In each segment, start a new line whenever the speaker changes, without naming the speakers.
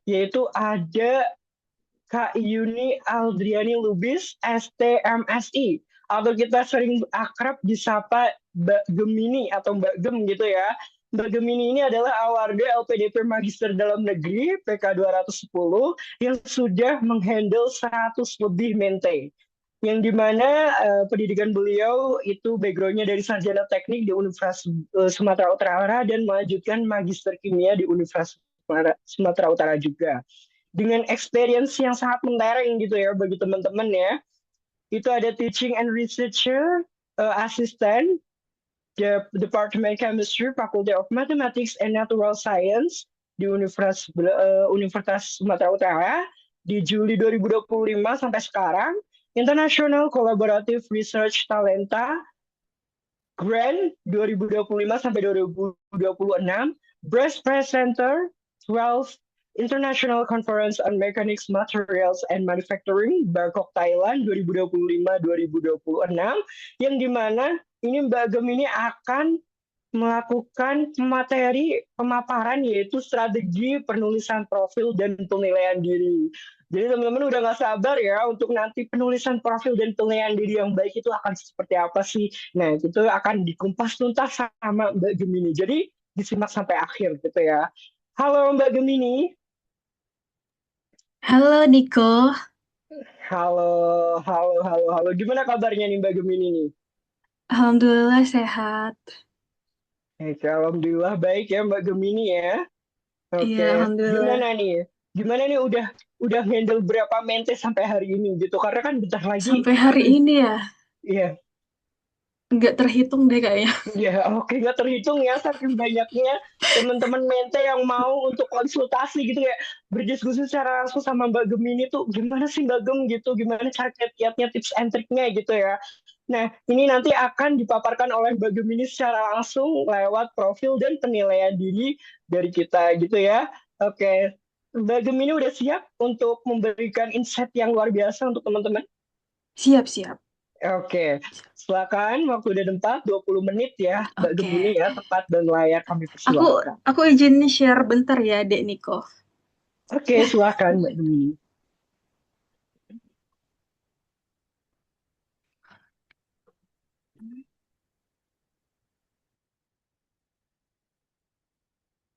yaitu ada Kak Yuni Aldriani Lubis, STMSI, atau kita sering akrab disapa Mbak Gemini atau Mbak Gem gitu ya. Mbak Gemini ini adalah awarga LPDP Magister Dalam Negeri PK 210 yang sudah menghandle 100 lebih mente. Yang dimana pendidikan beliau itu backgroundnya dari sarjana teknik di Universitas Sumatera Utara dan melanjutkan magister kimia di Universitas Sumatera Utara juga dengan experience yang sangat mentereng gitu ya bagi teman-teman ya. Itu ada teaching and researcher assistant Department Chemistry Faculty of Mathematics and Natural Science di Universitas Sumatera Utara di Juli 2025 sampai sekarang. International Collaborative Research Talenta Grant 2025 sampai 2026, Breast Presenter 12 International Conference on Mechanics, Materials and Manufacturing Bangkok, Thailand 2025-2026, yang dimana ini Mbak Gem ini akan melakukan materi pemaparan yaitu strategi penulisan profil dan penilaian diri. Jadi teman-teman udah gak sabar ya untuk nanti penulisan profil dan penilaian diri yang baik itu akan seperti apa sih. Nah itu akan dikumpas tuntas sama Mbak Gemini. Jadi disimak sampai akhir gitu ya. Halo Mbak Gemini.
Halo Niko,
Halo, halo. Gimana kabarnya nih Mbak Gemini nih?
Alhamdulillah sehat.
Alhamdulillah baik ya Mbak Gemini ya.
Iya,
Oke,
Alhamdulillah.
gimana nih? Gimana nih udah handle berapa mente sampai hari ini gitu? Karena kan bentar lagi
Sampai hari
akan,
ini ya,
iya,
nggak terhitung deh kayaknya.
iya, oke nggak terhitung ya saking banyaknya teman-teman mente yang mau untuk konsultasi gitu ya, berdiskusi secara langsung sama Mbak Gemini tuh gimana sih Mbak Gem gitu, gimana cara kiat-kiatnya, tips and triknya gitu ya. Nah, ini nanti akan dipaparkan oleh Mbak Gemini secara langsung lewat profil dan penilaian diri dari kita gitu ya. Oke, Mbak Gemini udah siap untuk memberikan insight yang luar biasa untuk teman-teman?
Siap-siap.
Oke, silakan waktu dan tempat 20 menit ya Mbak Gemini
Oke.
ya, tempat dan layar kami
Aku
persilahkan.
aku izin share bentar ya, Dek Niko.
Oke, silakan Mbak Gemini.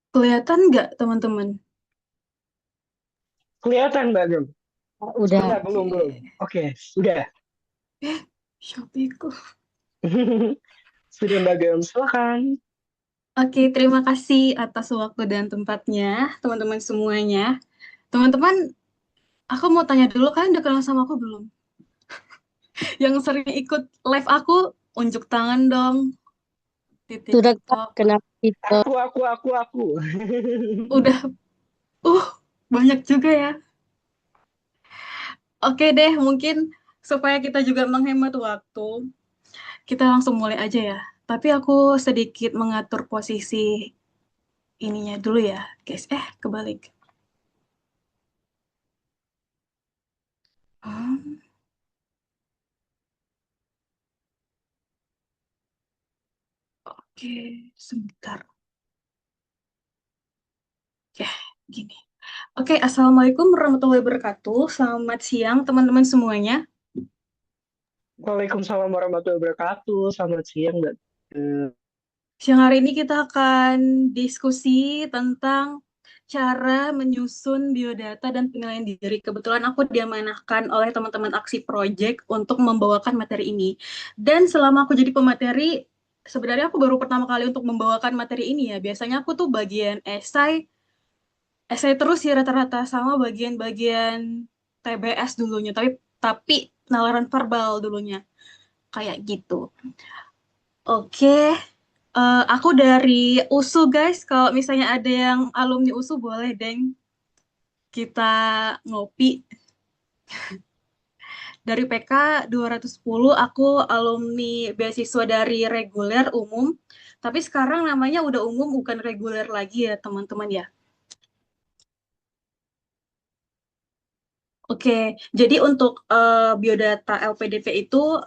Kelihatan nggak, teman-teman?
Kelihatan Mbak Gem?
Udah.
Enggak, belum,
Oke.
belum. Oke, sudah.
Shopeeku.
Sudah Mbak Gem, silakan.
Oke, terima kasih atas waktu dan tempatnya, teman-teman semuanya. Teman-teman, aku mau tanya dulu, kalian udah kenal sama aku belum? Yang sering ikut live aku, unjuk tangan dong di
Sudah
TikTok.
kenapa itu?
Aku.
Udah, uh, banyak juga ya. Oke deh, mungkin supaya kita juga menghemat waktu, kita langsung mulai aja ya. Tapi aku sedikit mengatur posisi ininya dulu ya, guys. Kebalik. Hmm, oke, sebentar. Oke, gini. Oke, Assalamualaikum warahmatullahi wabarakatuh. Selamat siang, teman-teman semuanya.
Waalaikumsalam warahmatullahi wabarakatuh. Selamat siang Mbak Gem.
Siang hari ini kita akan diskusi tentang cara menyusun biodata dan penilaian diri. Kebetulan aku diamanahkan oleh teman-teman Aksi Project untuk membawakan materi ini. Dan selama aku jadi pemateri, sebenarnya aku baru pertama kali untuk membawakan materi ini ya. Biasanya aku tuh bagian esai terus sih rata-rata sama bagian-bagian TBS dulunya, tapi penalaran verbal dulunya kayak gitu. Oke, aku dari USU guys. Kalau misalnya ada yang alumni USU boleh deng kita ngopi. Dari PK 210 aku alumni beasiswa dari reguler umum. Tapi sekarang namanya udah umum bukan reguler lagi ya teman-teman ya. Oke, jadi untuk biodata LPDP itu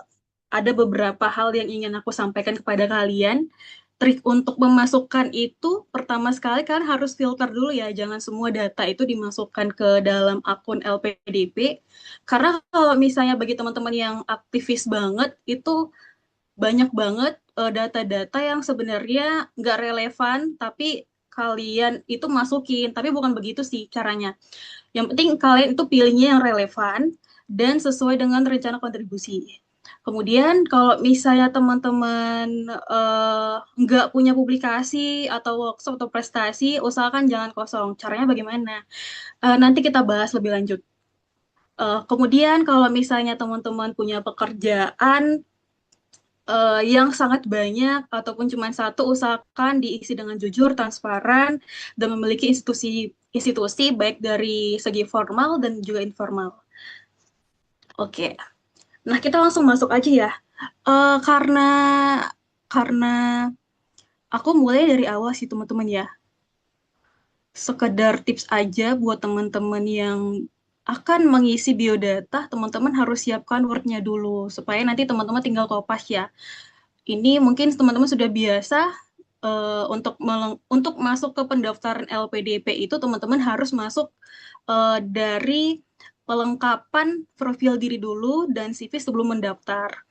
ada beberapa hal yang ingin aku sampaikan kepada kalian. trik untuk memasukkan itu, pertama sekali kan harus filter dulu ya, jangan semua data itu dimasukkan ke dalam akun LPDP, karena kalau misalnya bagi teman-teman yang aktivis banget, itu banyak banget data-data yang sebenarnya nggak relevan, tapi kalian itu masukin, tapi bukan begitu sih caranya. Yang penting kalian itu pilihnya yang relevan dan sesuai dengan rencana kontribusi. Kemudian kalau misalnya teman-teman nggak punya publikasi atau workshop atau prestasi, usahakan jangan kosong. Caranya bagaimana? Nanti kita bahas lebih lanjut. Kemudian kalau misalnya teman-teman punya pekerjaan yang sangat banyak ataupun cuma satu, usahakan diisi dengan jujur, transparan, dan memiliki institusi baik dari segi formal dan juga informal. Oke, nah kita langsung masuk aja ya. Karena karena aku mulai dari awal sih teman-teman ya. Sekedar tips aja buat teman-teman yang akan mengisi biodata, teman-teman harus siapkan Word-nya dulu supaya nanti teman-teman tinggal kopas ya. Ini mungkin teman-teman sudah biasa untuk masuk ke pendaftaran LPDP itu teman-teman harus masuk dari pelengkapan profil diri dulu dan CV sebelum mendaftar.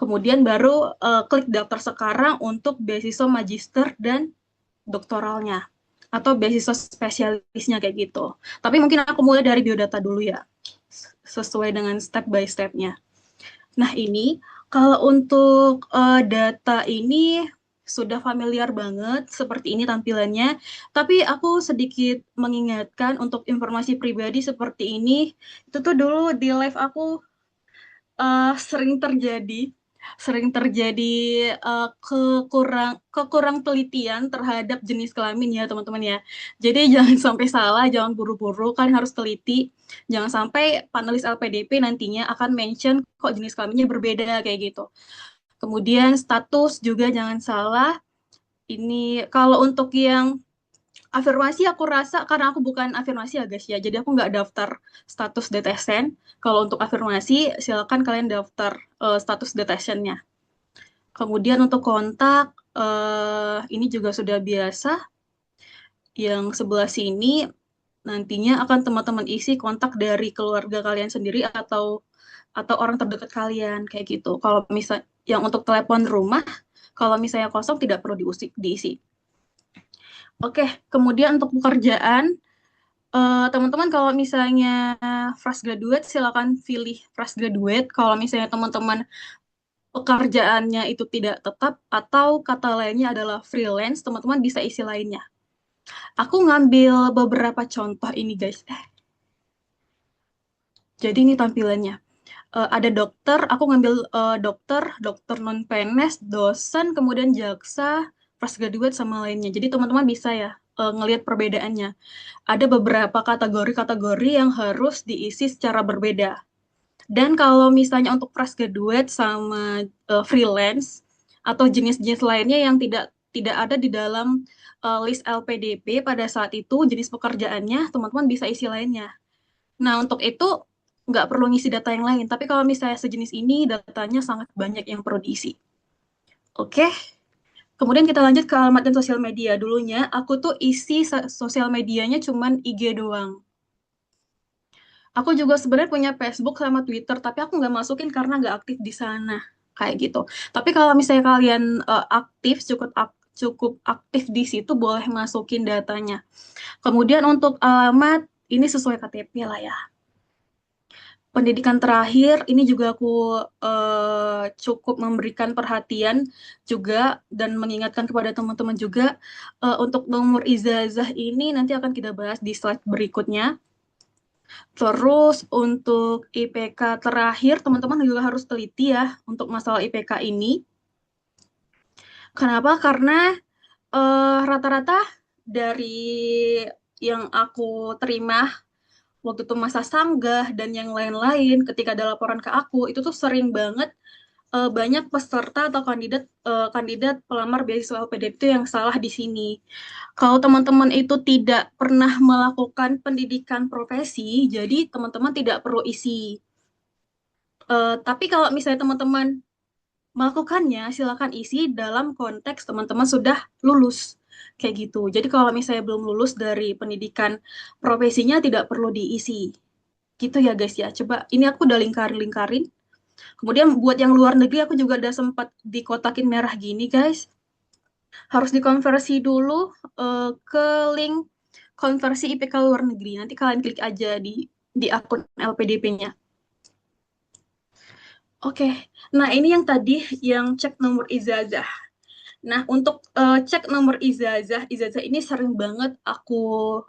Kemudian baru klik daftar sekarang untuk beasiswa magister dan doktoralnya atau beasiswa spesialisnya kayak gitu. Tapi mungkin aku mulai dari biodata dulu ya, sesuai dengan step by step-nya. Nah ini, kalau untuk data ini sudah familiar banget seperti ini tampilannya, tapi aku sedikit mengingatkan untuk informasi pribadi seperti ini, itu tuh dulu di live aku sering terjadi kekurang telitian terhadap jenis kelamin ya teman-teman ya. Jadi jangan sampai salah, jangan buru-buru, kan harus teliti. Jangan sampai panelis LPDP nantinya akan mention kok jenis kelaminnya berbeda kayak gitu. Kemudian status juga jangan salah. Ini kalau untuk yang afirmasi aku rasa karena aku bukan afirmasi ya guys ya, jadi aku nggak daftar status DTSN. Kalau untuk afirmasi silakan kalian daftar status DTSN-nya. Kemudian untuk kontak ini juga sudah biasa. Yang sebelah sini nantinya akan teman-teman isi kontak dari keluarga kalian sendiri atau orang terdekat kalian kayak gitu. Kalau misal yang untuk telepon rumah, kalau misalnya kosong tidak perlu diisi. Oke, kemudian untuk pekerjaan, teman-teman kalau misalnya fresh graduate silakan pilih fresh graduate. Kalau misalnya teman-teman pekerjaannya itu tidak tetap atau kata lainnya adalah freelance, teman-teman bisa isi lainnya. Aku ngambil beberapa contoh ini guys. Jadi ini tampilannya. Ada dokter, aku ngambil dokter non PNS, dosen, kemudian jaksa, fresh graduate sama lainnya. Jadi teman-teman bisa ya ngelihat perbedaannya. Ada beberapa kategori-kategori yang harus diisi secara berbeda. Dan kalau misalnya untuk fresh graduate sama freelance atau jenis-jenis lainnya yang tidak ada di dalam list LPDP pada saat itu jenis pekerjaannya, teman-teman bisa isi lainnya. Nah, untuk itu nggak perlu ngisi data yang lain. Tapi kalau misalnya sejenis ini, datanya sangat banyak yang perlu diisi. Oke, kemudian kita lanjut ke alamat dan sosial media. Dulunya aku tuh isi sosial medianya cuman IG doang. Aku juga sebenarnya punya Facebook sama Twitter, tapi aku nggak masukin karena nggak aktif di sana. Kayak gitu. Tapi kalau misalnya kalian cukup aktif di situ, boleh masukin datanya. Kemudian untuk alamat, ini sesuai KTP lah ya. Pendidikan terakhir ini juga aku cukup memberikan perhatian juga dan mengingatkan kepada teman-teman juga untuk nomor ijazah ini nanti akan kita bahas di slide berikutnya. Terus untuk IPK terakhir teman-teman juga harus teliti ya untuk masalah IPK ini. Kenapa? Karena rata-rata dari yang aku terima waktu itu masa sanggah dan yang lain-lain ketika ada laporan ke aku itu tuh sering banget banyak peserta atau kandidat pelamar beasiswa LPDP itu yang salah di sini. Kalau teman-teman itu tidak pernah melakukan pendidikan profesi, jadi teman-teman tidak perlu isi. Tapi kalau misalnya teman-teman melakukannya silakan isi dalam konteks teman-teman sudah lulus. Kayak gitu. Jadi kalau misalnya belum lulus dari pendidikan profesinya tidak perlu diisi. Gitu ya guys ya. Coba ini aku udah lingkarin-lingkarin. Kemudian buat yang luar negeri aku juga udah sempat dikotakin merah gini guys. Harus dikonversi dulu ke link konversi IPK luar negeri. Nanti kalian klik aja di akun LPDP-nya. Oke, nah ini yang tadi yang cek nomor ijazah. Nah, untuk cek nomor ijazah, ijazah ini sering banget aku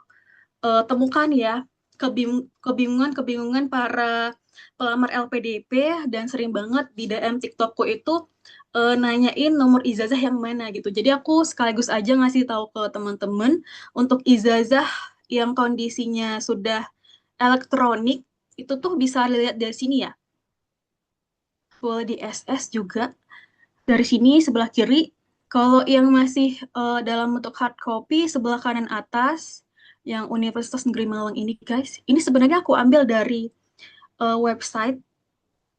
temukan ya, kebingungan para pelamar LPDP dan sering banget di DM TikTokku itu nanyain nomor ijazah yang mana gitu. Jadi aku sekaligus aja ngasih tahu ke teman-teman untuk ijazah yang kondisinya sudah elektronik itu tuh bisa lihat dari sini ya. Boleh di SS juga. Dari sini sebelah kiri. Kalau yang masih dalam bentuk hard copy sebelah kanan atas yang Universitas Negeri Malang ini guys, ini sebenarnya aku ambil dari website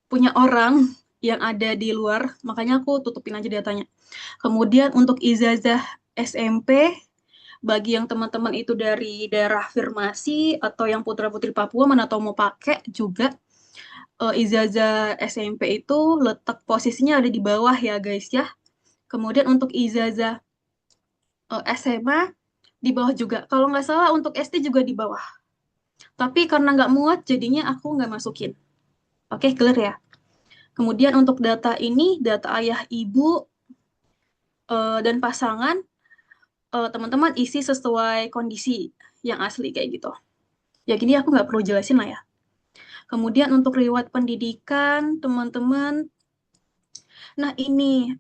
punya orang yang ada di luar, makanya aku tutupin aja datanya. Kemudian untuk ijazah SMP bagi yang teman-teman itu dari daerah Firmasi atau yang putra-putri Papua mana tahu mau pakai juga ijazah SMP itu letak posisinya ada di bawah ya guys ya. Kemudian untuk ijazah SMA di bawah juga. Kalau nggak salah untuk SD juga di bawah. Tapi karena nggak muat, jadinya aku nggak masukin. Oke, clear ya. Kemudian untuk data ini, data ayah, ibu, dan pasangan, teman-teman isi sesuai kondisi yang asli kayak gitu. Ya gini aku nggak perlu jelasin lah ya. Kemudian untuk riwayat pendidikan, teman-teman. Nah ini,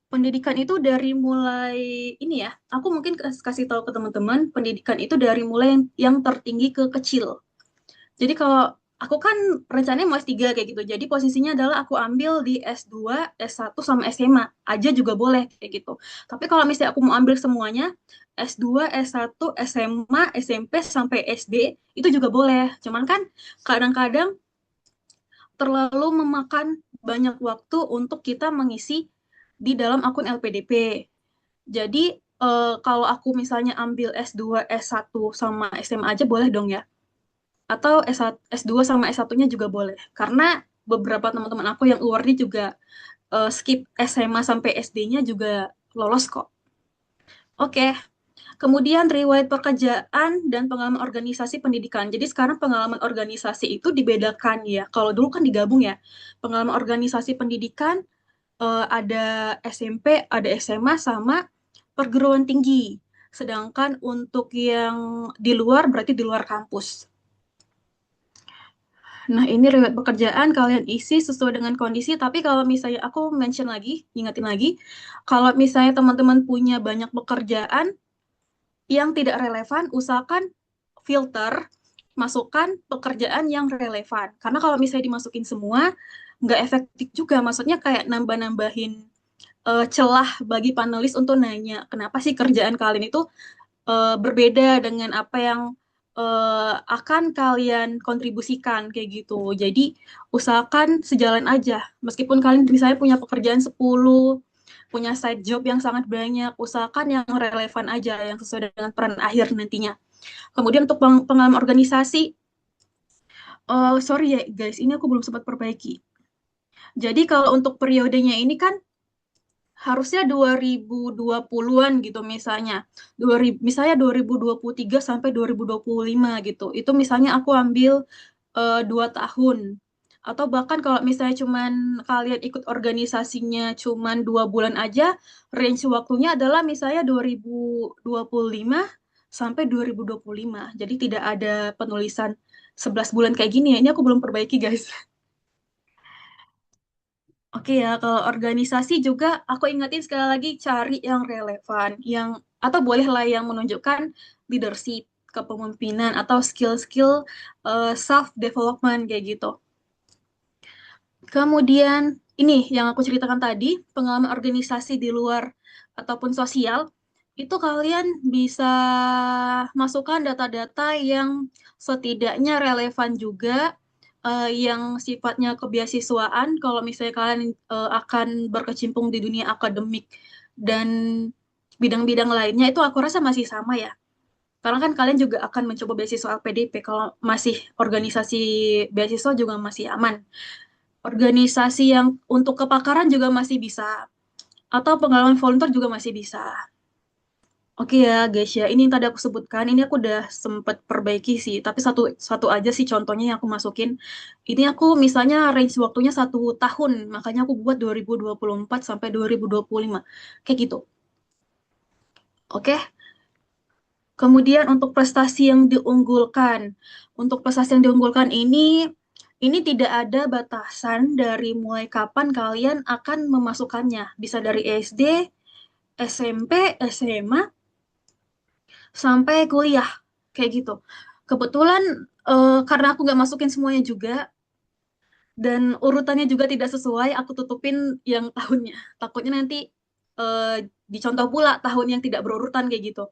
pendidikan itu dari mulai ini ya, aku mungkin kasih tahu ke teman-teman, pendidikan itu dari mulai yang tertinggi ke kecil. Jadi kalau aku kan rencananya mau S3 kayak gitu. Jadi posisinya adalah aku ambil di S2, S1 sama SMA aja juga boleh kayak gitu. Tapi kalau misalnya aku mau ambil semuanya, S2, S1, SMA, SMP sampai SD itu juga boleh. Cuman kan kadang-kadang terlalu memakan banyak waktu untuk kita mengisi di dalam akun LPDP. Jadi kalau aku misalnya ambil S2, S1 sama SMA aja boleh dong ya. Atau S1, S2 sama S1-nya juga boleh. Karena beberapa teman-teman aku yang UWARDI juga skip SMA sampai SD-nya juga lolos kok. Oke. Kemudian riwayat pekerjaan dan pengalaman organisasi pendidikan. Jadi sekarang pengalaman organisasi itu dibedakan ya. Kalau dulu kan digabung ya. Pengalaman organisasi pendidikan ada SMP, ada SMA sama perguruan tinggi. Sedangkan untuk yang di luar berarti di luar kampus. Nah, ini riwayat pekerjaan kalian isi sesuai dengan kondisi, tapi kalau misalnya aku mention lagi, ingatin lagi, kalau misalnya teman-teman punya banyak pekerjaan yang tidak relevan, usahakan filter, masukkan pekerjaan yang relevan. Karena kalau misalnya dimasukin semua, nggak efektif juga. Maksudnya kayak nambah-nambahin celah bagi panelis untuk nanya, kenapa sih kerjaan kalian itu berbeda dengan apa yang akan kalian kontribusikan kayak gitu. Jadi usahakan sejalan aja. Meskipun kalian misalnya punya pekerjaan 10, punya side job yang sangat banyak, usahakan yang relevan aja, yang sesuai dengan peran akhir nantinya. Kemudian untuk pengalaman organisasi, sorry ya guys, ini aku belum sempat perbaiki. Jadi kalau untuk periodenya ini kan harusnya 2020-an gitu misalnya. Misalnya 2023 sampai 2025 gitu. Itu misalnya aku ambil 2 tahun. Atau bahkan kalau misalnya cuman kalian ikut organisasinya cuman 2 bulan aja, range waktunya adalah misalnya 2025 sampai 2025. Jadi tidak ada penulisan 11 bulan kayak gini ya. Ini aku belum perbaiki guys. Oke ya, kalau organisasi juga aku ingetin sekali lagi cari yang relevan, yang atau bolehlah yang menunjukkan leadership, kepemimpinan atau skill-skill self development kayak gitu. Kemudian ini yang aku ceritakan tadi, pengalaman organisasi di luar ataupun sosial, itu kalian bisa masukkan data-data yang setidaknya relevan juga yang sifatnya kebeasiswaan, kalau misalnya kalian akan berkecimpung di dunia akademik dan bidang-bidang lainnya, itu aku rasa masih sama ya. Karena kan kalian juga akan mencoba beasiswa LPDP. Kalau masih organisasi beasiswa juga masih aman. Organisasi yang untuk kepakaran juga masih bisa. Atau pengalaman volunteer juga masih bisa. Oke ya guys ya, ini yang tadi aku sebutkan, ini aku udah sempat perbaiki sih, tapi satu satu aja sih contohnya yang aku masukin. Ini aku misalnya range waktunya 1 tahun, makanya aku buat 2024 sampai 2025, kayak gitu. Oke, kemudian untuk prestasi yang diunggulkan, untuk prestasi yang diunggulkan ini tidak ada batasan dari mulai kapan kalian akan memasukkannya, bisa dari SD, SMP, SMA, sampai kuliah kayak gitu. Kebetulan karena aku nggak masukin semuanya juga dan urutannya juga tidak sesuai, aku tutupin yang tahunnya. Takutnya nanti dicontoh pula tahun yang tidak berurutan kayak gitu.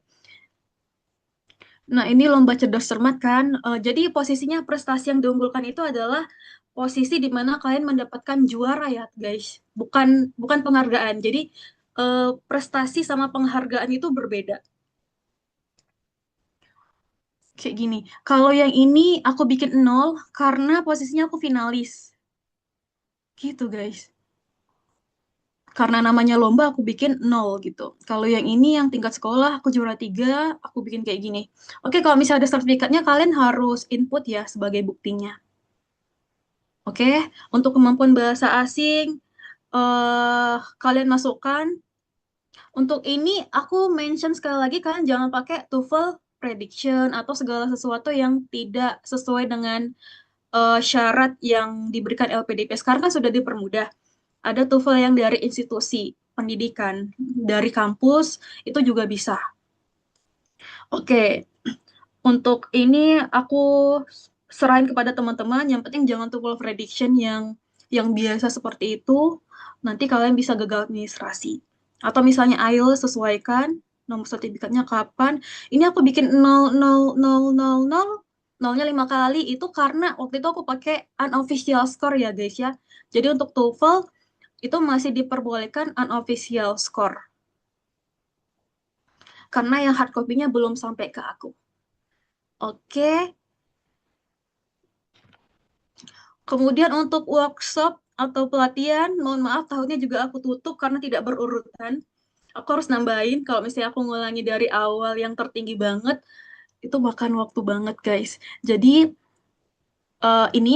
Nah, ini lomba cerdas cermat kan. Jadi posisinya prestasi yang diunggulkan itu adalah posisi di mana kalian mendapatkan juara ya, guys. Bukan bukan penghargaan. Jadi prestasi sama penghargaan itu berbeda. Kayak gini. Kalau yang ini aku bikin nol karena posisinya aku finalis. Gitu guys. Karena namanya lomba aku bikin nol gitu. Kalau yang ini yang tingkat sekolah aku juara 3, aku bikin kayak gini. Oke, kalau misalnya ada sertifikatnya kalian harus input ya sebagai buktinya. Oke, untuk kemampuan bahasa asing kalian masukkan. Untuk ini aku mention sekali lagi kalian jangan pakai TOEFL prediction atau segala sesuatu yang tidak sesuai dengan syarat yang diberikan LPDP. Sekarang kan sudah dipermudah. Ada TOEFL yang dari institusi pendidikan, dari kampus, itu juga bisa. Oke, untuk ini aku serahin kepada teman-teman. Yang penting jangan TOEFL prediction yang biasa seperti itu. Nanti kalian bisa gagal administrasi. Atau misalnya IELTS sesuaikan nomor sertifikatnya kapan. Ini aku bikin 0,0,0,0,0, nolnya 5 kali itu karena waktu itu aku pakai unofficial score ya guys ya. Jadi untuk TOEFL itu masih diperbolehkan unofficial score. Karena yang hard copy-nya belum sampai ke aku. Oke, kemudian untuk workshop atau pelatihan, mohon maaf tahunnya juga aku tutup karena tidak berurutan. Aku harus nambahin kalau misalnya aku ngulangi dari awal yang tertinggi banget, itu makan waktu banget guys. Jadi ini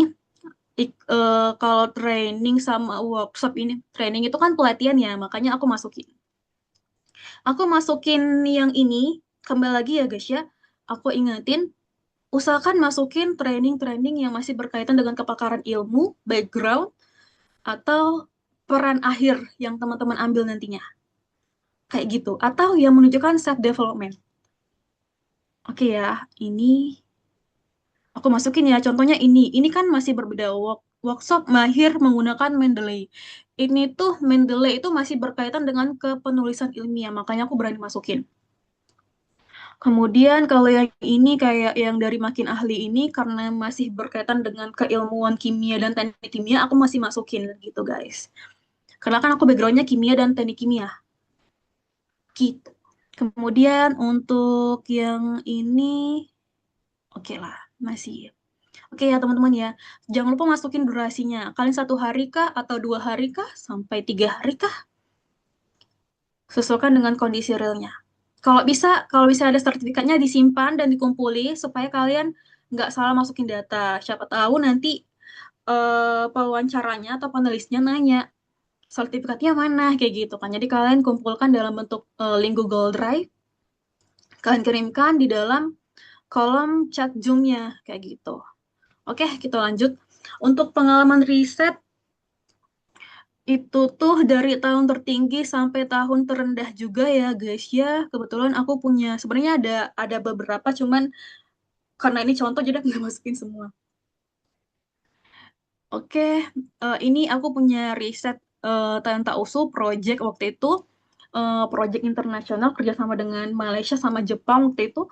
kalau training sama workshop ini, training itu kan pelatihan ya, makanya aku masukin. Aku masukin yang ini, kembali lagi ya guys ya, aku ingatin, usahakan masukin training-training yang masih berkaitan dengan kepakaran ilmu, background, atau peran akhir yang teman-teman ambil nantinya. Kayak gitu. Atau yang menunjukkan self-development. Oke ya, ini aku masukin ya. Contohnya ini. Ini kan masih berbeda. Workshop mahir menggunakan Mendeley. Ini tuh Mendeley itu masih berkaitan dengan kepenulisan ilmiah. Makanya aku berani masukin. Kemudian kalau yang ini kayak yang dari makin ahli ini karena masih berkaitan dengan keilmuan kimia dan teknik kimia, aku masih masukin gitu guys. Karena kan aku backgroundnya kimia dan teknik kimia. Gitu. Kemudian untuk yang ini, oke lah, masih. Oke ya teman-teman ya, jangan lupa masukin durasinya. Kalian 1 hari kah atau 2 hari kah sampai 3 hari kah? Sesuaikan dengan kondisi realnya. Kalau bisa ada sertifikatnya disimpan dan dikumpuli supaya kalian nggak salah masukin data. Siapa tahu nanti pewawancaranya atau penulisnya nanya sertifikatnya mana kayak gitu kan. Jadi kalian kumpulkan dalam bentuk link Google Drive, kalian kirimkan di dalam kolom chat Zoom-nya kayak gitu. Oke, kita lanjut. Untuk pengalaman riset itu tuh dari tahun tertinggi sampai tahun terendah juga ya guys ya. Kebetulan aku punya sebenarnya ada beberapa cuman karena ini contoh jadi aku nggak masukin semua. Oke, ini aku punya riset Tanta Usu project waktu itu project internasional kerjasama dengan Malaysia sama Jepang waktu itu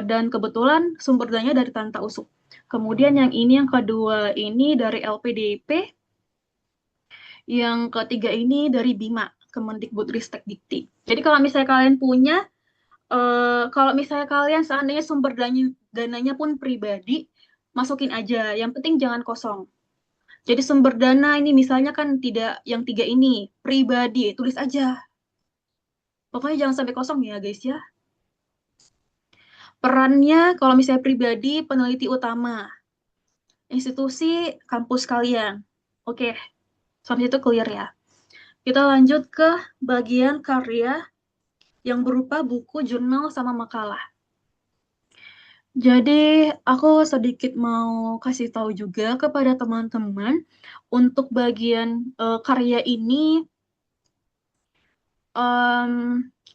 dan kebetulan sumber dananya dari Tanta Usuk. Kemudian yang ini yang kedua ini dari LPDP, yang ketiga ini dari Bima, Kemendikbudristek Dikti. Jadi kalau misalnya kalian punya, kalau misalnya kalian seandainya sumber dananya pun pribadi, masukin aja. Yang penting jangan kosong. Jadi sumber dana ini misalnya kan tidak yang tiga ini pribadi, tulis aja. Pokoknya jangan sampai kosong ya guys ya. Perannya kalau misalnya pribadi, peneliti utama, institusi kampus kalian. Oke, sampai itu clear ya. Kita lanjut ke bagian karya yang berupa buku, jurnal, sama makalah. Jadi aku sedikit mau kasih tahu juga kepada teman-teman untuk bagian karya ini, em,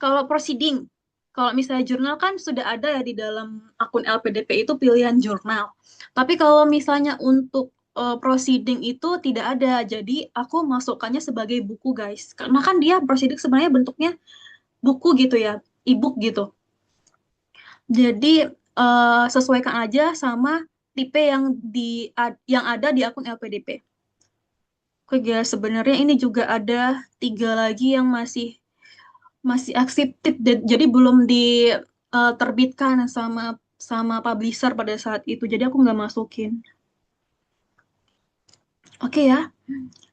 kalau proceeding, kalau misalnya jurnal kan sudah ada ya di dalam akun LPDP itu pilihan jurnal. Tapi kalau misalnya untuk proceeding itu tidak ada, jadi aku masukkannya sebagai buku guys. Karena kan dia proceeding sebenarnya bentuknya buku gitu ya, e-book gitu. Jadi sesuaikan aja sama tipe yang ada di akun LPDP. Oke guys, sebenarnya ini juga ada tiga lagi yang masih masih accepted, jadi belum diterbitkan sama sama publisher pada saat itu. Jadi aku nggak masukin. Oke ya.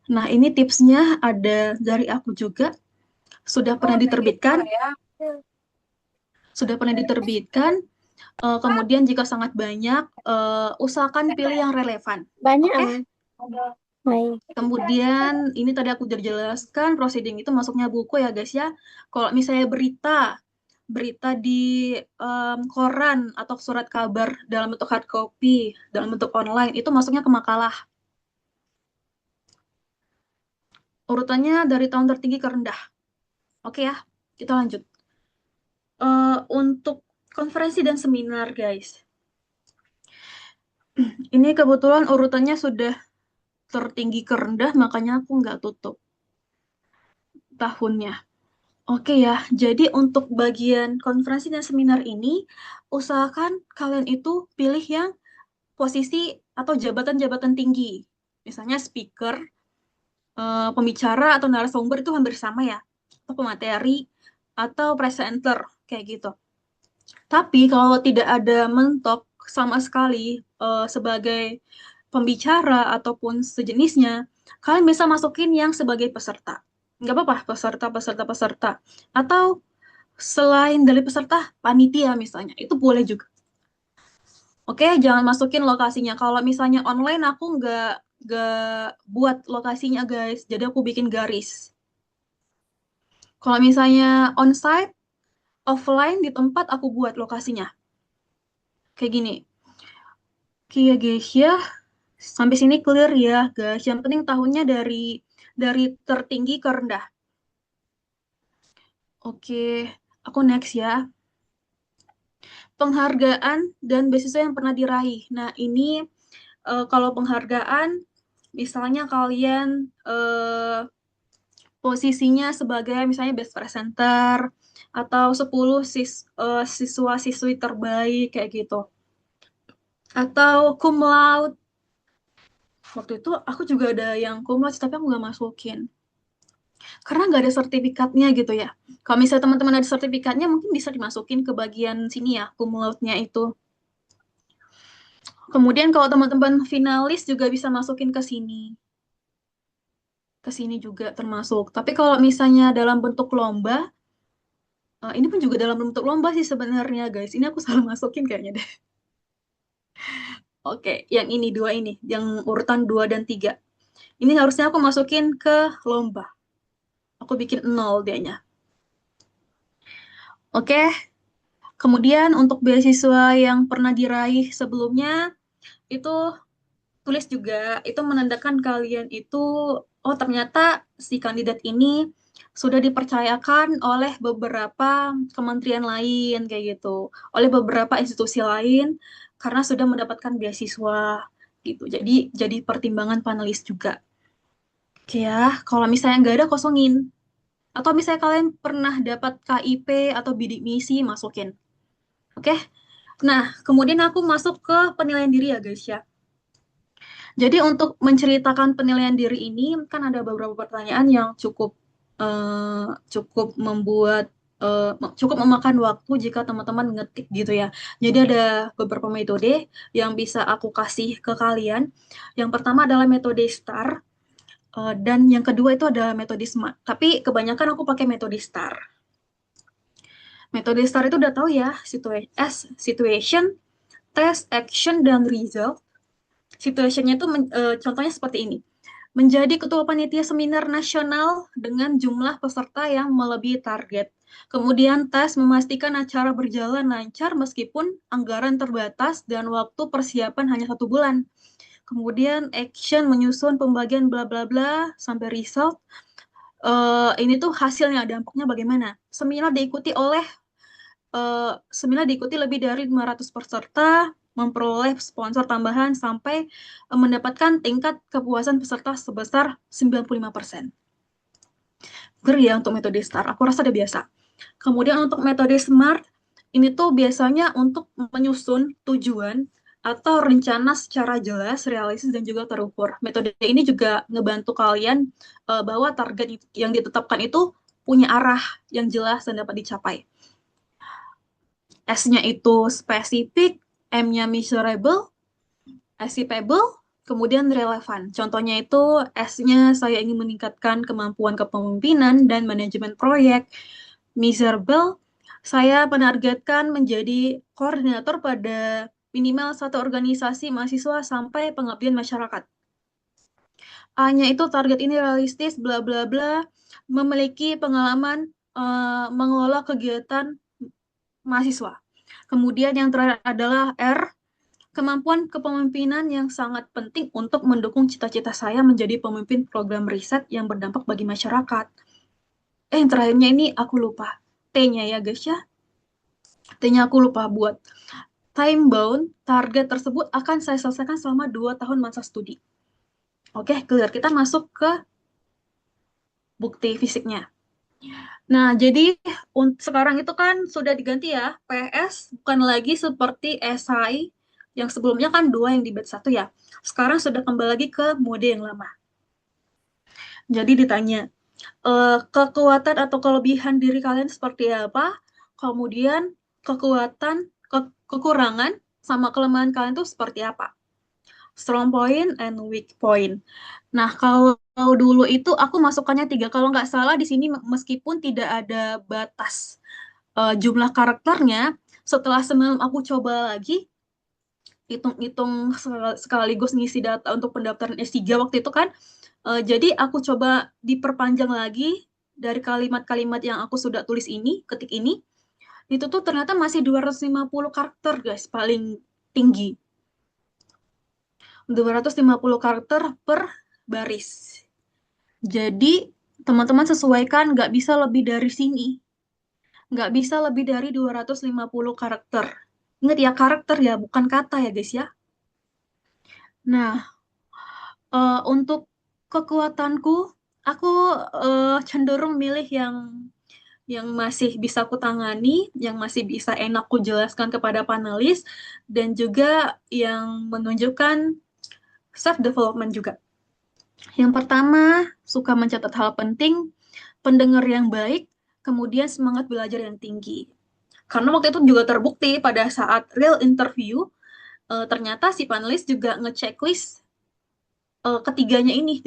Nah, ini tipsnya ada dari aku juga. Sudah pernah diterbitkan, sudah pernah diterbitkan. Kemudian jika sangat banyak, usahakan pilih yang relevan.
Banyak.
Oke?
Baik.
Kemudian ini tadi aku udah jelaskan proceeding itu masuknya buku ya guys ya. Kalau misalnya berita di koran atau surat kabar dalam bentuk hard copy, dalam bentuk online itu masuknya ke makalah. Urutannya dari tahun tertinggi ke rendah. Oke ya, kita lanjut. Untuk konferensi dan seminar guys. Ini kebetulan urutannya sudah tertinggi ke rendah, makanya aku nggak tutup tahunnya. Oke ya, jadi untuk bagian konferensi dan seminar ini, usahakan kalian itu pilih yang posisi atau jabatan-jabatan tinggi. Misalnya speaker, pembicara atau narasumber itu hampir sama ya, atau pemateri, atau presenter, kayak gitu. Tapi kalau tidak ada mentok sama sekali sebagai pembicara ataupun sejenisnya, kalian bisa masukin yang sebagai peserta. Nggak apa-apa, peserta. Atau selain dari peserta, panitia misalnya, itu boleh juga. Oke, jangan masukin lokasinya. Kalau misalnya online, aku nggak buat lokasinya, guys. Jadi aku bikin garis. Kalau misalnya onsite, offline di tempat, aku buat lokasinya. Kayak gini. Oke ya, guys, ya. Sampai sini clear ya, guys. Yang penting tahunnya dari tertinggi ke rendah. Oke, aku next ya. Penghargaan dan beasiswa yang pernah diraih. Nah, ini kalau penghargaan, misalnya kalian posisinya sebagai misalnya best presenter atau 10 siswa-siswi terbaik kayak gitu. Atau cum laude. Waktu itu aku juga ada yang cum laude, tapi aku nggak masukin. Karena nggak ada sertifikatnya gitu ya. Kalau misalnya teman-teman ada sertifikatnya, mungkin bisa dimasukin ke bagian sini ya, cum laude-nya itu. Kemudian kalau teman-teman finalis juga bisa masukin ke sini. Ke sini juga termasuk. Tapi kalau misalnya dalam bentuk lomba, ini pun juga dalam bentuk lomba sih sebenarnya guys. Ini aku salah masukin kayaknya deh. Oke, yang ini dua ini, yang urutan 2 dan 3. Ini harusnya aku masukin ke lomba. Aku bikin 0 dianya. Oke, kemudian untuk beasiswa yang pernah diraih sebelumnya, itu tulis juga, itu menandakan kalian itu, oh ternyata si kandidat ini sudah dipercayakan oleh beberapa kementerian lain, kayak gitu. Oleh beberapa institusi lain, karena sudah mendapatkan beasiswa, gitu. Jadi pertimbangan panelis juga. Oke ya, kalau misalnya nggak ada, kosongin. Atau misalnya kalian pernah dapat KIP atau bidik misi, masukin. Oke? Nah, kemudian aku masuk ke penilaian diri ya guys ya. Jadi untuk menceritakan penilaian diri ini kan ada beberapa pertanyaan yang cukup membuat cukup memakan waktu jika teman-teman ngetik gitu ya. Jadi ada beberapa metode yang bisa aku kasih ke kalian. Yang pertama adalah metode STAR dan yang kedua itu adalah metode SMART. Tapi kebanyakan aku pakai metode STAR. Metode STAR itu udah tahu ya, situation, task, action, dan result. Situationnya itu contohnya seperti ini. Menjadi ketua panitia seminar nasional dengan jumlah peserta yang melebihi target. Kemudian tes memastikan acara berjalan lancar meskipun anggaran terbatas dan waktu persiapan hanya 1 bulan. Kemudian action menyusun pembagian bla bla bla sampai result. Ini tuh hasilnya, dampaknya bagaimana. Seminar diikuti lebih dari 500 peserta, memperoleh sponsor tambahan sampai mendapatkan tingkat kepuasan peserta sebesar 95%. Ngeri ya untuk metode STAR, aku rasa udah biasa. Kemudian untuk metode SMART, ini tuh biasanya untuk menyusun tujuan atau rencana secara jelas, realistis, dan juga terukur. Metode ini juga ngebantu kalian bahwa target yang ditetapkan itu punya arah yang jelas dan dapat dicapai. S-nya itu spesifik, M-nya measurable, achievable, kemudian relevan. Contohnya itu S-nya saya ingin meningkatkan kemampuan kepemimpinan dan manajemen proyek. Measurable, saya menargetkan menjadi koordinator pada minimal satu organisasi mahasiswa sampai pengabdian masyarakat. A-nya itu target ini realistis, bla bla bla, memiliki pengalaman mengelola kegiatan mahasiswa. Kemudian yang terakhir adalah R, kemampuan kepemimpinan yang sangat penting untuk mendukung cita-cita saya menjadi pemimpin program riset yang berdampak bagi masyarakat. Yang terakhirnya ini aku lupa. T-nya ya guys ya. T-nya aku lupa buat. Time bound, target tersebut akan saya selesaikan selama 2 tahun masa studi. Oke, clear. Kita masuk ke bukti fisiknya. Nah, jadi sekarang itu kan sudah diganti ya, PS bukan lagi seperti esai yang sebelumnya kan 2 yang di batch 1 ya. Sekarang sudah kembali lagi ke mode yang lama. Jadi ditanya, kekuatan atau kelebihan diri kalian seperti apa? Kemudian kekurangan sama kelemahan kalian itu seperti apa? Strong point and weak point. Nah, kalau dulu itu aku masukkannya 3. Kalau nggak salah di sini meskipun tidak ada batas jumlah karakternya, setelah semalam aku coba lagi, hitung-hitung sekaligus ngisi data untuk pendaftaran S3 waktu itu kan, jadi aku coba diperpanjang lagi dari kalimat-kalimat yang aku sudah tulis ini, ketik ini, itu tuh ternyata masih 250 karakter guys, paling tinggi. 250 karakter per baris. Jadi, teman-teman sesuaikan, nggak bisa lebih dari sini. Nggak bisa lebih dari 250 karakter. Ingat ya, karakter ya, bukan kata ya guys ya. Nah, untuk kekuatanku, aku cenderung milih yang masih bisa aku tangani, yang masih bisa enak aku jelaskan kepada panelis, dan juga yang menunjukkan self-development juga. Yang pertama, suka mencatat hal penting, pendengar yang baik, kemudian semangat belajar yang tinggi. Karena waktu itu juga terbukti pada saat real interview, ternyata si panelis juga ngechecklist ketiganya ini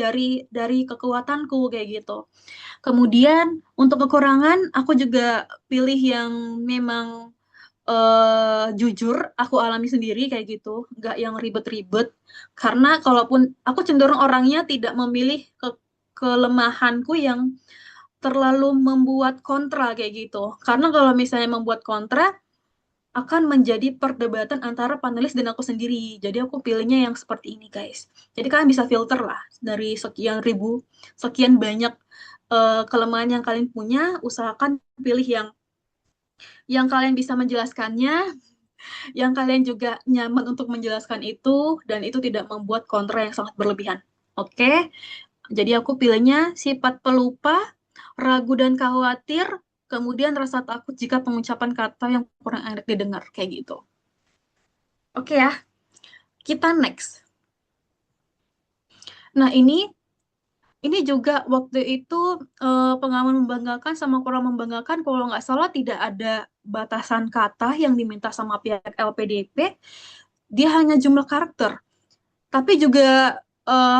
dari kekuatanku kayak gitu. Kemudian untuk kekurangan, aku juga pilih yang memang jujur aku alami sendiri kayak gitu, nggak yang ribet-ribet. Karena kalaupun aku cenderung orangnya tidak memilih kelemahanku yang terlalu membuat kontra kayak gitu. Karena kalau misalnya membuat kontra, akan menjadi perdebatan antara panelis dan aku sendiri. Jadi aku pilihnya yang seperti ini, guys. Jadi kalian bisa filter lah dari sekian ribu, sekian banyak kelemahan yang kalian punya, usahakan pilih yang kalian bisa menjelaskannya, yang kalian juga nyaman untuk menjelaskan itu, dan itu tidak membuat kontra yang sangat berlebihan. Oke? Jadi aku pilihnya sifat pelupa, ragu dan khawatir, kemudian rasa takut jika pengucapan kata yang kurang enak didengar, kayak gitu. Oke ya, kita next. Nah, ini juga waktu itu pengalaman membanggakan sama kurang membanggakan. Kalau nggak salah tidak ada batasan kata yang diminta sama pihak LPDP. Dia hanya jumlah karakter. Tapi juga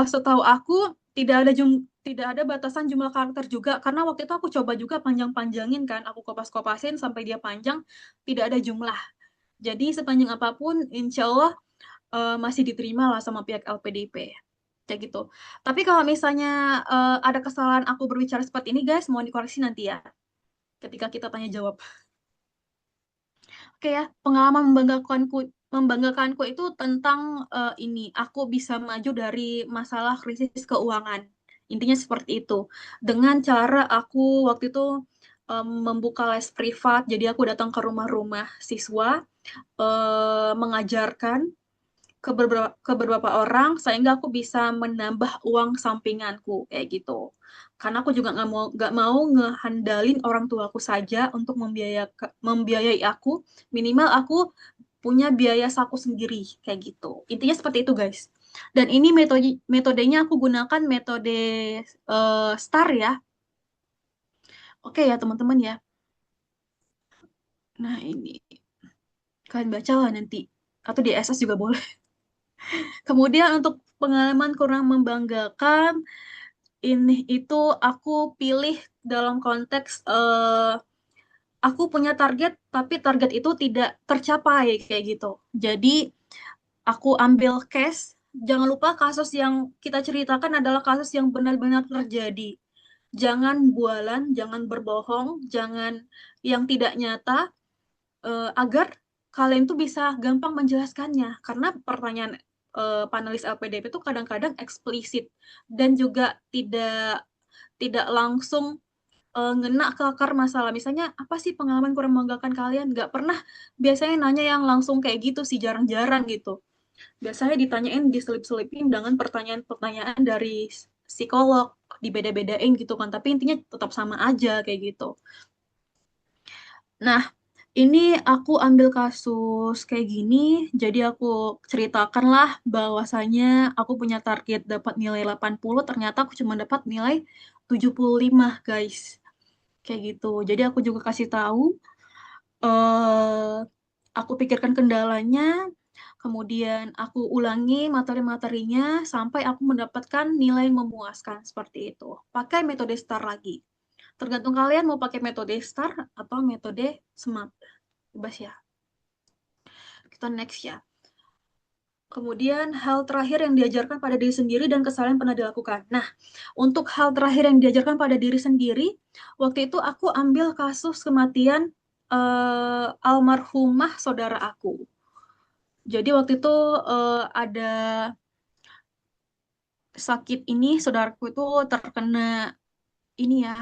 setahu aku tidak ada batasan jumlah karakter juga karena waktu itu aku coba juga panjang-panjangin kan, aku kopas-kopasin sampai dia panjang, tidak ada jumlah. Jadi sepanjang apapun, insya Allah masih diterima lah sama pihak LPDP. Kayak gitu. Tapi kalau misalnya ada kesalahan aku berbicara seperti ini, guys, mohon dikoreksi nanti ya, ketika kita tanya jawab. Oke ya, pengalaman membanggakanku itu tentang ini, aku bisa maju dari masalah krisis keuangan. Intinya seperti itu. Dengan cara aku waktu itu membuka les privat, jadi aku datang ke rumah-rumah siswa, mengajarkan ke beberapa orang sehingga aku bisa menambah uang sampinganku kayak gitu. Karena aku juga nggak mau ngehandalin orang tuaku saja untuk membiayai aku. Minimal aku punya biaya saku sendiri kayak gitu. Intinya seperti itu guys. Dan ini metodenya aku gunakan metode STAR ya. Oke ya teman-teman ya. Nah ini kalian baca lah nanti atau di SS juga boleh. Kemudian untuk pengalaman kurang membanggakan ini itu aku pilih dalam konteks aku punya target tapi target itu tidak tercapai kayak gitu. Jadi aku ambil case. Jangan lupa kasus yang kita ceritakan adalah kasus yang benar-benar terjadi. Jangan bualan, jangan berbohong, jangan yang tidak nyata agar kalian tuh bisa gampang menjelaskannya. Karena pertanyaan panelis LPDP itu kadang-kadang eksplisit dan juga tidak langsung ngena ke akar masalah. Misalnya, apa sih pengalaman kurang membanggakan kalian? Nggak pernah biasanya nanya yang langsung kayak gitu sih, jarang-jarang gitu. Biasanya ditanyain, diselip-selipin dengan pertanyaan-pertanyaan dari psikolog, dibeda-bedain gitu kan. Tapi intinya tetap sama aja kayak gitu. Nah, ini aku ambil kasus kayak gini, jadi aku ceritakan lah bahwasanya aku punya target dapat nilai 80, ternyata aku cuma dapat nilai 75, guys. Kayak gitu. Jadi aku juga kasih tahu, eh aku pikirkan kendalanya, kemudian aku ulangi materi-materinya sampai aku mendapatkan nilai memuaskan seperti itu. Pakai metode STAR lagi. Tergantung kalian mau pakai metode STAR atau metode SMART. Bebas ya. Kita next ya. Kemudian hal terakhir yang diajarkan pada diri sendiri dan kesalahan pernah dilakukan. Nah, untuk hal terakhir yang diajarkan pada diri sendiri, waktu itu aku ambil kasus kematian almarhumah saudara aku. Jadi waktu itu ada sakit ini, saudaraku itu terkena ini ya,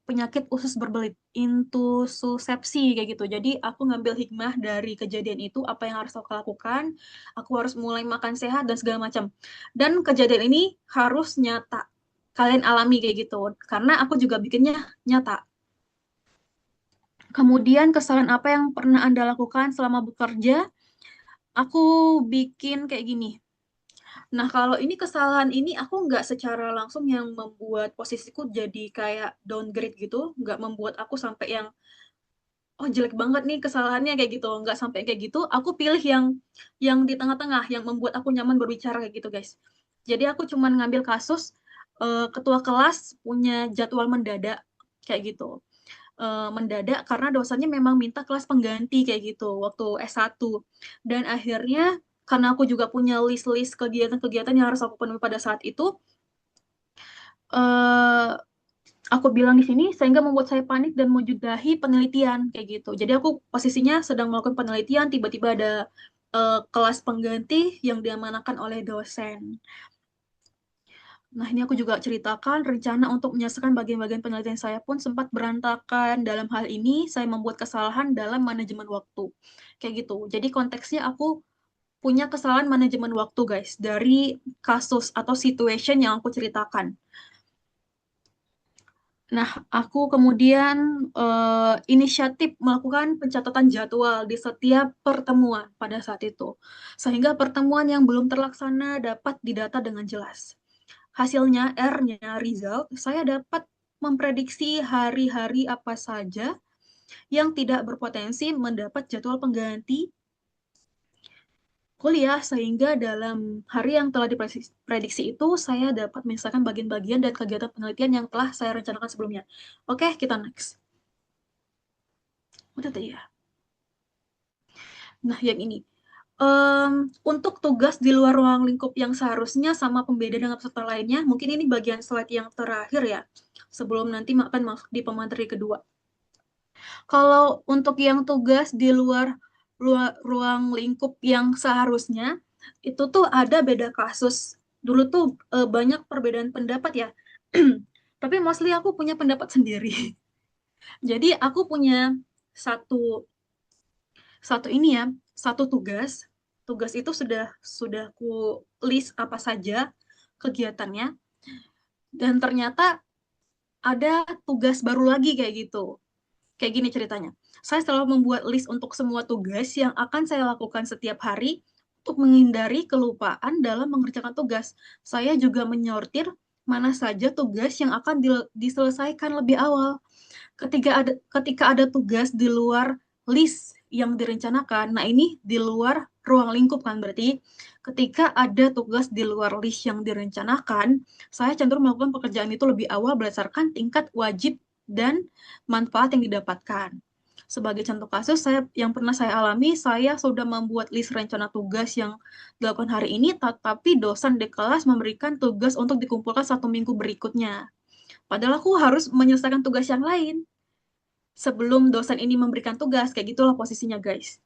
penyakit usus berbelit, intussusepsi kayak gitu. Jadi aku ngambil hikmah dari kejadian itu, apa yang harus aku lakukan, aku harus mulai makan sehat dan segala macam. Dan kejadian ini harus nyata, kalian alami kayak gitu, karena aku juga bikinnya nyata. Kemudian kesalahan apa yang pernah Anda lakukan selama bekerja? Aku bikin kayak gini. Nah, kalau ini kesalahan ini aku nggak secara langsung yang membuat posisiku jadi kayak downgrade gitu, nggak membuat aku sampai yang oh jelek banget nih kesalahannya kayak gitu, nggak sampai kayak gitu. Aku pilih yang di tengah-tengah, yang membuat aku nyaman berbicara kayak gitu, guys. Jadi aku cuman ngambil kasus ketua kelas punya jadwal mendadak kayak gitu. Mendadak karena dosennya memang minta kelas pengganti kayak gitu waktu S1. Dan akhirnya karena aku juga punya list-list kegiatan-kegiatan yang harus aku penuhi pada saat itu, eh, aku bilang di sini sehingga membuat saya panik dan menyudahi penelitian kayak gitu. Jadi aku posisinya sedang melakukan penelitian, tiba-tiba ada kelas pengganti yang diamanahkan oleh dosen. Nah, ini aku juga ceritakan rencana untuk menyelesaikan bagian-bagian penelitian saya pun sempat berantakan. Dalam hal ini, saya membuat kesalahan dalam manajemen waktu. Kayak gitu. Jadi konteksnya aku punya kesalahan manajemen waktu, guys, dari kasus atau situation yang aku ceritakan. Nah, aku kemudian inisiatif melakukan pencatatan jadwal di setiap pertemuan pada saat itu, sehingga pertemuan yang belum terlaksana dapat didata dengan jelas. Hasilnya, R-nya, result, saya dapat memprediksi hari-hari apa saja yang tidak berpotensi mendapat jadwal pengganti kuliah, sehingga dalam hari yang telah diprediksi itu saya dapat menyelesaikan bagian-bagian dan kegiatan penelitian yang telah saya rencanakan sebelumnya. Oke, kita next. Udah tadi ya. Nah, yang ini. Untuk tugas di luar ruang lingkup yang seharusnya sama pembeda dengan peserta lainnya, mungkin ini bagian slide yang terakhir ya, sebelum nanti akan masuk di pemateri kedua. Kalau untuk yang tugas di luar ruang lingkup yang seharusnya, itu tuh ada beda kasus. Dulu tuh banyak perbedaan pendapat ya. Tapi mostly aku punya pendapat sendiri. Jadi aku punya satu satu ini ya, satu tugas. Tugas itu sudah ku list apa saja kegiatannya, dan ternyata ada tugas baru lagi kayak gitu. Kayak gini ceritanya. Saya selalu membuat list untuk semua tugas yang akan saya lakukan setiap hari untuk menghindari kelupaan dalam mengerjakan tugas. Saya juga menyortir mana saja tugas yang akan diselesaikan lebih awal. Ketika ada tugas di luar list yang direncanakan, nah ini di luar ruang lingkup kan, berarti ketika ada tugas di luar list yang direncanakan, saya cenderung melakukan pekerjaan itu lebih awal berdasarkan tingkat wajib dan manfaat yang didapatkan. Sebagai contoh kasus yang pernah saya alami, saya sudah membuat list rencana tugas yang dilakukan hari ini, tetapi dosen di kelas memberikan tugas untuk dikumpulkan 1 minggu berikutnya. Padahal aku harus menyelesaikan tugas yang lain sebelum dosen ini memberikan tugas, kayak gitulah posisinya guys.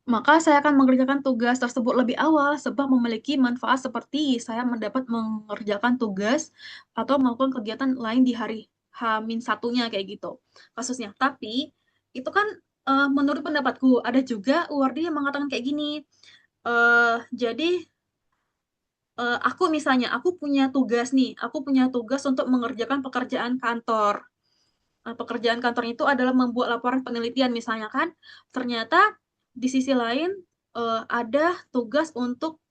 Maka saya akan mengerjakan tugas tersebut lebih awal sebab memiliki manfaat seperti saya mendapat mengerjakan tugas atau melakukan kegiatan lain di hari H-1-nya kayak gitu kasusnya. Tapi itu kan menurut pendapatku, ada juga UARD yang mengatakan kayak gini. Jadi aku punya tugas nih, aku punya tugas untuk mengerjakan pekerjaan kantor. Pekerjaan kantor itu adalah membuat laporan penelitian misalnya kan, ternyata di sisi lain ada tugas untuk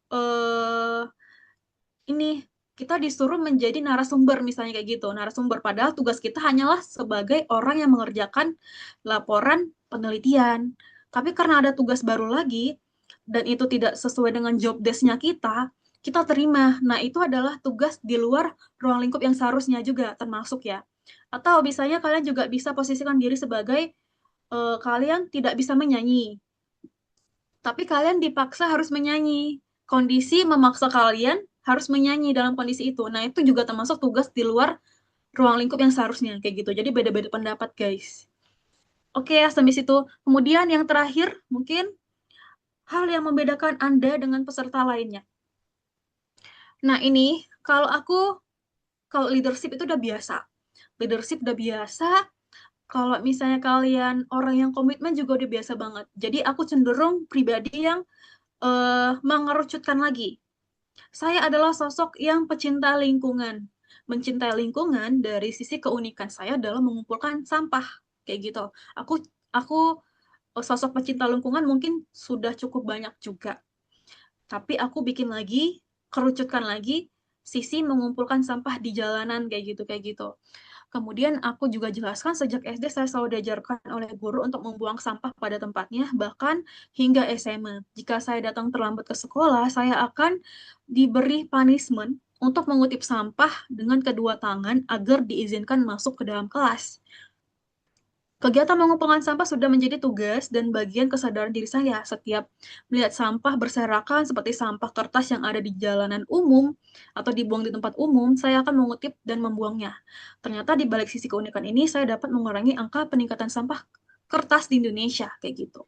ini kita disuruh menjadi narasumber misalnya kayak gitu, narasumber, padahal tugas kita hanyalah sebagai orang yang mengerjakan laporan penelitian. Tapi karena ada tugas baru lagi dan itu tidak sesuai dengan job desk-nya kita terima. Nah, itu adalah tugas di luar ruang lingkup yang seharusnya juga termasuk ya. Atau misalnya kalian juga bisa posisikan diri sebagai kalian tidak bisa menyanyi, tapi kalian dipaksa harus menyanyi. Kondisi memaksa kalian harus menyanyi dalam kondisi itu. Nah, itu juga termasuk tugas di luar ruang lingkup yang seharusnya kayak gitu. Jadi beda-beda pendapat, guys. Oke, sampai situ. Kemudian yang terakhir, mungkin hal yang membedakan Anda dengan peserta lainnya. Nah, ini kalau leadership itu udah biasa. Leadership udah biasa. Kalau misalnya kalian orang yang komitmen juga udah biasa banget. Jadi aku cenderung pribadi yang mengerucutkan lagi. Saya adalah sosok yang pecinta lingkungan. Mencintai lingkungan dari sisi keunikan saya dalam mengumpulkan sampah kayak gitu. Aku sosok pecinta lingkungan mungkin sudah cukup banyak juga. Tapi aku bikin lagi, kerucutkan lagi sisi mengumpulkan sampah di jalanan kayak gitu. Kemudian aku juga jelaskan sejak SD saya selalu diajarkan oleh guru untuk membuang sampah pada tempatnya, bahkan hingga SMA. Jika saya datang terlambat ke sekolah, saya akan diberi punishment untuk mengutip sampah dengan kedua tangan agar diizinkan masuk ke dalam kelas. Kegiatan mengumpulkan sampah sudah menjadi tugas dan bagian kesadaran diri saya. Setiap melihat sampah berserakan seperti sampah kertas yang ada di jalanan umum atau dibuang di tempat umum, saya akan mengutip dan membuangnya. Ternyata di balik sisi keunikan ini, saya dapat mengurangi angka peningkatan sampah kertas di Indonesia, kayak gitu.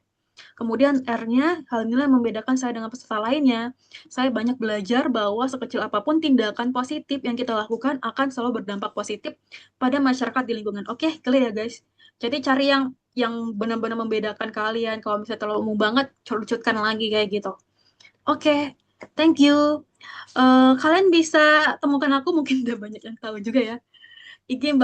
Kemudian R-nya, hal inilah yang membedakan saya dengan peserta lainnya. Saya banyak belajar bahwa sekecil apapun tindakan positif yang kita lakukan akan selalu berdampak positif pada masyarakat di lingkungan. Oke, clear ya guys? Jadi cari yang benar-benar membedakan kalian. Kalau misalnya terlalu umum banget, curcutkan lagi kayak gitu. Oke, thank you. Kalian bisa temukan aku, mungkin udah banyak yang tahu juga ya. IG Mbak